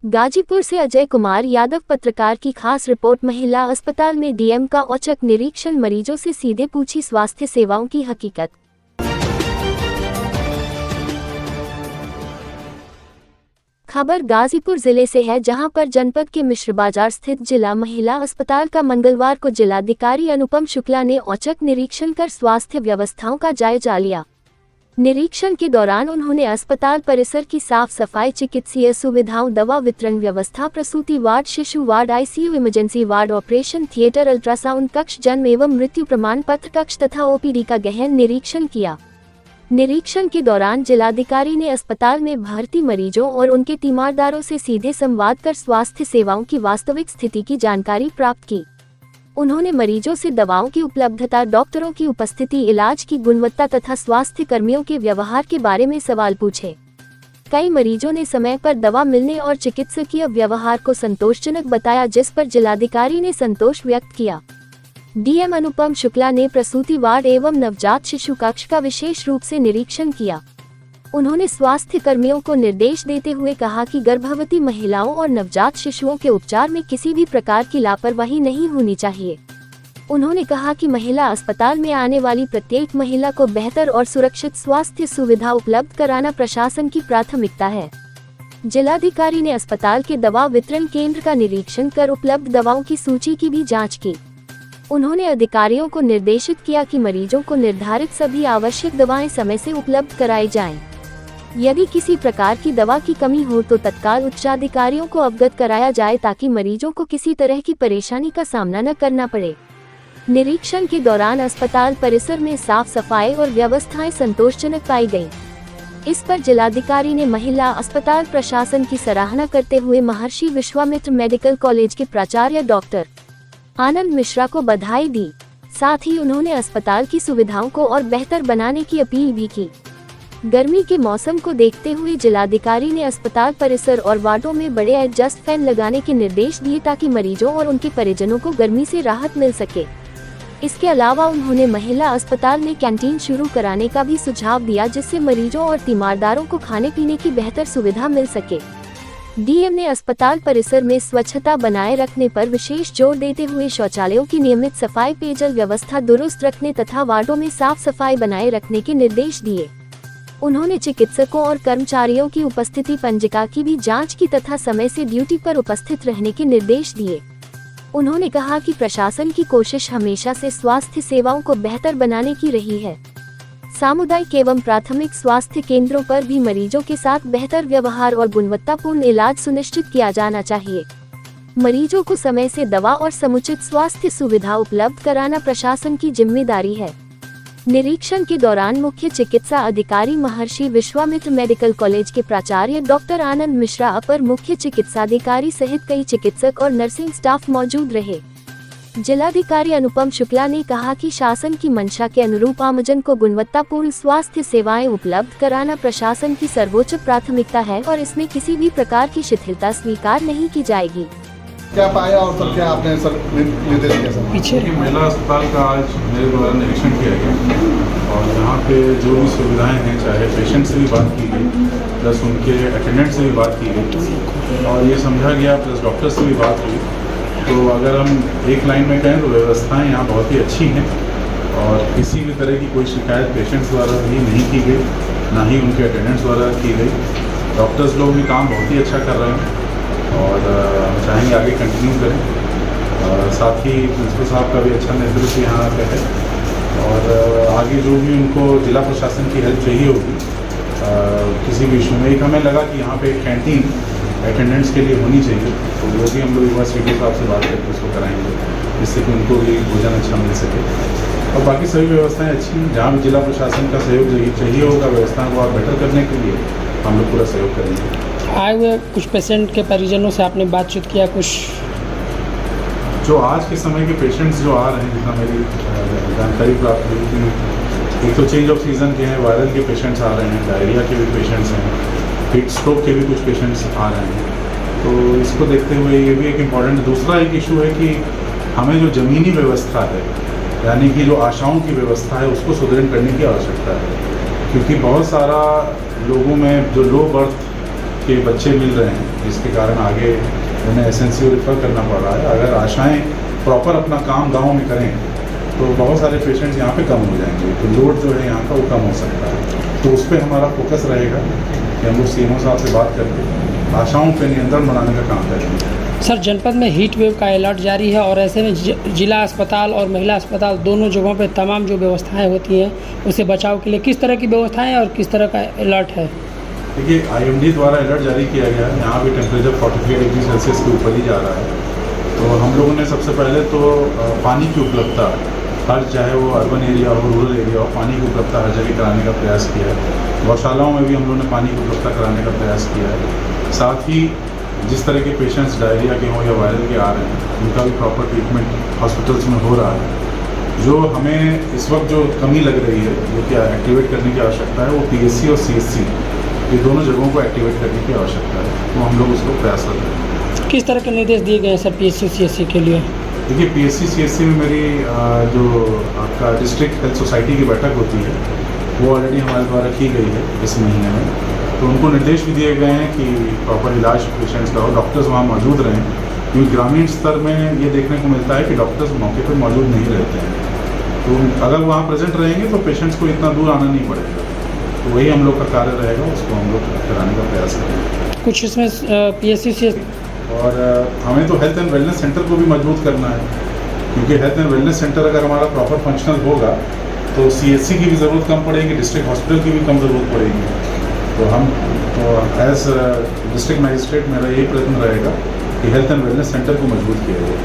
गाजीपुर से अजय कुमार यादव पत्रकार की खास रिपोर्ट। महिला अस्पताल में डीएम का औचक निरीक्षण, मरीजों से सीधे पूछी स्वास्थ्य सेवाओं की हकीकत। खबर गाजीपुर जिले से है, जहां पर जनपद के मिश्र बाजार स्थित जिला महिला अस्पताल का मंगलवार को जिलाधिकारी अनुपम शुक्ला ने औचक निरीक्षण कर स्वास्थ्य व्यवस्थाओं का जायजा लिया। निरीक्षण के दौरान उन्होंने अस्पताल परिसर की साफ सफाई, चिकित्सीय सुविधाओं, दवा वितरण व्यवस्था, प्रसूति वार्ड, शिशु ward, ICU, emergency ward, operation theatre, ultrasound कक्ष, जन्म एवं मृत्यु प्रमाण पत्र कक्ष तथा ओपीडी का गहन निरीक्षण किया। निरीक्षण के दौरान जिलाधिकारी ने अस्पताल में भर्ती मरीजों और उनके तीमारदारों से सीधे संवाद कर स्वास्थ्य सेवाओं की वास्तविक स्थिति की जानकारी प्राप्त की। उन्होंने मरीजों से दवाओं की उपलब्धता, डॉक्टरों की उपस्थिति, इलाज की गुणवत्ता तथा स्वास्थ्य कर्मियों के व्यवहार के बारे में सवाल पूछे। कई मरीजों ने समय पर दवा मिलने और चिकित्सकीय व्यवहार को संतोषजनक बताया, जिस पर जिलाधिकारी ने संतोष व्यक्त किया। डीएम अनुपम शुक्ला ने प्रसूति वार्ड एवं नवजात शिशु कक्ष का विशेष रूप से निरीक्षण किया। उन्होंने स्वास्थ्य कर्मियों को निर्देश देते हुए कहा कि गर्भवती महिलाओं और नवजात शिशुओं के उपचार में किसी भी प्रकार की लापरवाही नहीं होनी चाहिए। उन्होंने कहा कि महिला अस्पताल में आने वाली प्रत्येक महिला को बेहतर और सुरक्षित स्वास्थ्य सुविधा उपलब्ध कराना प्रशासन की प्राथमिकता है। जिलाधिकारी ने अस्पताल के दवा वितरण केंद्र का निरीक्षण कर उपलब्ध दवाओं की सूची की भी जाँच की। उन्होंने अधिकारियों को निर्देशित किया कि मरीजों को निर्धारित सभी आवश्यक दवाएं समय से उपलब्ध कराई जाएं। यदि किसी प्रकार की दवा की कमी हो तो तत्काल उच्चाधिकारियों को अवगत कराया जाए, ताकि मरीजों को किसी तरह की परेशानी का सामना न करना पड़े। निरीक्षण के दौरान अस्पताल परिसर में साफ सफाई और व्यवस्थाएं संतोषजनक पाई गयी। इस पर जिलाधिकारी ने महिला अस्पताल प्रशासन की सराहना करते हुए महर्षि विश्वामित्र मेडिकल कॉलेज के प्राचार्य डॉक्टर आनंद मिश्रा को बधाई दी। साथ ही उन्होंने अस्पताल की सुविधाओं को और बेहतर बनाने की अपील भी की। गर्मी के मौसम को देखते हुए जिलाधिकारी ने अस्पताल परिसर और वार्डों में बड़े एडजस्ट फैन लगाने के निर्देश दिए, ताकि मरीजों और उनके परिजनों को गर्मी से राहत मिल सके। इसके अलावा उन्होंने महिला अस्पताल में कैंटीन शुरू कराने का भी सुझाव दिया, जिससे मरीजों और तीमारदारों को खाने पीने की बेहतर सुविधा मिल सके। डीएम ने अस्पताल परिसर में स्वच्छता बनाए रखने पर विशेष जोर देते हुए शौचालयों की नियमित सफाई, पेयजल व्यवस्था दुरुस्त रखने तथा वार्डों में साफ सफाई बनाए रखने के निर्देश दिए। उन्होंने चिकित्सकों और कर्मचारियों की उपस्थिति पंजिका की भी जांच की तथा समय से ड्यूटी पर उपस्थित रहने के निर्देश दिए। उन्होंने कहा कि प्रशासन की कोशिश हमेशा से स्वास्थ्य सेवाओं को बेहतर बनाने की रही है। सामुदायिक एवं प्राथमिक स्वास्थ्य केंद्रों पर भी मरीजों के साथ बेहतर व्यवहार और गुणवत्तापूर्ण इलाज सुनिश्चित किया जाना चाहिए। मरीजों को समय से दवा और समुचित स्वास्थ्य सुविधा उपलब्ध कराना प्रशासन की जिम्मेदारी है। निरीक्षण के दौरान मुख्य चिकित्सा अधिकारी महर्षि विश्वामित्र मेडिकल कॉलेज के प्राचार्य डॉक्टर आनंद मिश्रा, अपर मुख्य चिकित्साधिकारी सहित कई चिकित्सक और नर्सिंग स्टाफ मौजूद रहे। जिलाधिकारी अनुपम शुक्ला ने कहा कि शासन की मंशा के अनुरूप आमजन को गुणवत्तापूर्ण स्वास्थ्य सेवाएं उपलब्ध कराना प्रशासन की सर्वोच्च प्राथमिकता है और इसमें किसी भी प्रकार की शिथिलता स्वीकार नहीं की जाएगी। क्या पाया और सर क्या आपने सर निर्देश दिया? सर पीछे महिला अस्पताल का आज मेरे द्वारा निरीक्षण किया गया और यहाँ पे जो भी सुविधाएं हैं, चाहे पेशेंट से भी बात की गई, प्लस उनके अटेंडेंट से भी बात की गई और ये समझा गया, प्लस डॉक्टर से भी बात हुई। तो अगर हम एक लाइन में कहें तो व्यवस्थाएं यहाँ बहुत ही अच्छी हैं और किसी भी तरह की कोई शिकायत पेशेंट्स द्वारा भी नहीं की गई, ना ही उनके अटेंडेंट्स द्वारा की गई। डॉक्टर्स लोग भी काम बहुत ही अच्छा कर रहे हैं और हम चाहेंगे आगे कंटिन्यू करें। साथ ही प्रिंसिपल साहब का भी अच्छा नेतृत्व यहाँ पे है और आगे जो भी उनको जिला प्रशासन की हेल्प चाहिए होगी किसी भी इशू में, एक हमें लगा कि यहाँ पे एक कैंटीन अटेंडेंट्स के लिए होनी चाहिए, तो वो भी हम लोग एक बार सीडी साहब से बात करके उसको कराएंगे, जिससे कि उनको भी भोजन अच्छा मिल सके। और बाकी सभी व्यवस्थाएँ अच्छी हैं। जहाँ भी जिला प्रशासन का सहयोग चाहिए होगा व्यवस्थाओं को और बेटर करने के लिए हम लोग पूरा सहयोग करेंगे। आए हुए कुछ पेशेंट के परिजनों से आपने बातचीत किया? कुछ जो आज के समय के पेशेंट्स जो आ रहे हैं, जितना मेरी जानकारी प्राप्त हुई थी, एक तो चेंज ऑफ सीज़न के हैं, वायरल के पेशेंट्स आ रहे हैं, डायरिया के भी पेशेंट्स हैं, हीट स्ट्रोक के भी कुछ पेशेंट्स आ रहे हैं। तो इसको देखते हुए ये भी एक इम्पॉर्टेंट दूसरा एक इशू है कि हमें जो ज़मीनी व्यवस्था है, यानी कि जो आशाओं की व्यवस्था है, उसको सुदृढ़ करने की आवश्यकता है, क्योंकि बहुत सारा लोगों में जो लो बर्थ के बच्चे मिल रहे हैं, जिसके कारण आगे उन्हें एसएनसीयू रेफर करना पड़ रहा है। अगर आशाएं प्रॉपर अपना काम गांव में करें तो बहुत सारे पेशेंट्स यहाँ पे कम हो जाएंगे, तो लोड जो है यहाँ का वो कम हो सकता है। तो उस पर हमारा फोकस रहेगा कि हम लोग सीएमओ साहब से बात करके आशाओं पे नियंत्रण बनाने का काम करेंगे। सर, जनपद में हीट वेव का अलर्ट जारी है और ऐसे में जिला अस्पताल और महिला अस्पताल दोनों जगहों पे तमाम जो व्यवस्थाएं होती हैं उससे बचाव के लिए किस तरह की व्यवस्थाएं और किस तरह का अलर्ट है? देखिए, IMD द्वारा अलर्ट जारी किया गया है। यहाँ भी टेम्परेचर 43 डिग्री सेल्सियस के ऊपर ही जा रहा है। तो हम लोगों ने सबसे पहले तो पानी की उपलब्धता हर, चाहे वो अर्बन एरिया हो, रूरल एरिया हो, पानी की उपलब्धता हर जगह कराने का प्रयास किया है। गौशालाओं में भी हम लोगों ने पानी की उपलब्धता कराने का प्रयास किया है। साथ ही जिस तरह के पेशेंट्स डायरिया के हों या वायरल के आ रहे हैं, उनका भी प्रॉपर ट्रीटमेंट हॉस्पिटल्स में हो रहा है। जो हमें इस वक्त जो कमी लग रही है, जो कि एक्टिवेट करने की आवश्यकता है, वो PSC और CSC ये दोनों जगहों को एक्टिवेट करने की आवश्यकता है। तो हम लोग उसको प्रयास कर रहे हैं। किस तरह के निर्देश दिए गए हैं सर PSC CSC के लिए? देखिए, PSC CSC में मेरी जो आपका डिस्ट्रिक्ट हेल्थ सोसाइटी की बैठक होती है, वो ऑलरेडी हमारे द्वारा की गई है इस महीने में। तो उनको निर्देश भी दिए गए हैं कि प्रॉपर इलाज पेशेंट्स का हो, डॉक्टर्स वहाँ मौजूद रहें, क्योंकि ग्रामीण स्तर में ये देखने को मिलता है कि डॉक्टर्स मौके पर मौजूद नहीं रहते हैं। तो अगर वहाँ प्रेजेंट रहेंगे तो पेशेंट्स को इतना दूर आना नहीं पड़ेगा। तो वही हम लोग का कार्य रहेगा, उसको हम लोग कराने का प्रयास करेंगे। कुछ इसमें PSC CSC और हमें तो हेल्थ एंड वेलनेस सेंटर को भी मजबूत करना है, क्योंकि हेल्थ एंड वेलनेस सेंटर अगर हमारा प्रॉपर फंक्शनल होगा तो CSC की भी ज़रूरत कम पड़ेगी, डिस्ट्रिक्ट हॉस्पिटल की भी कम ज़रूरत पड़ेगी। तो हम एज डिस्ट्रिक्ट मजिस्ट्रेट मेरा यही प्रयत्न रहेगा कि हेल्थ एंड वेलनेस सेंटर को मजबूत किया जाए।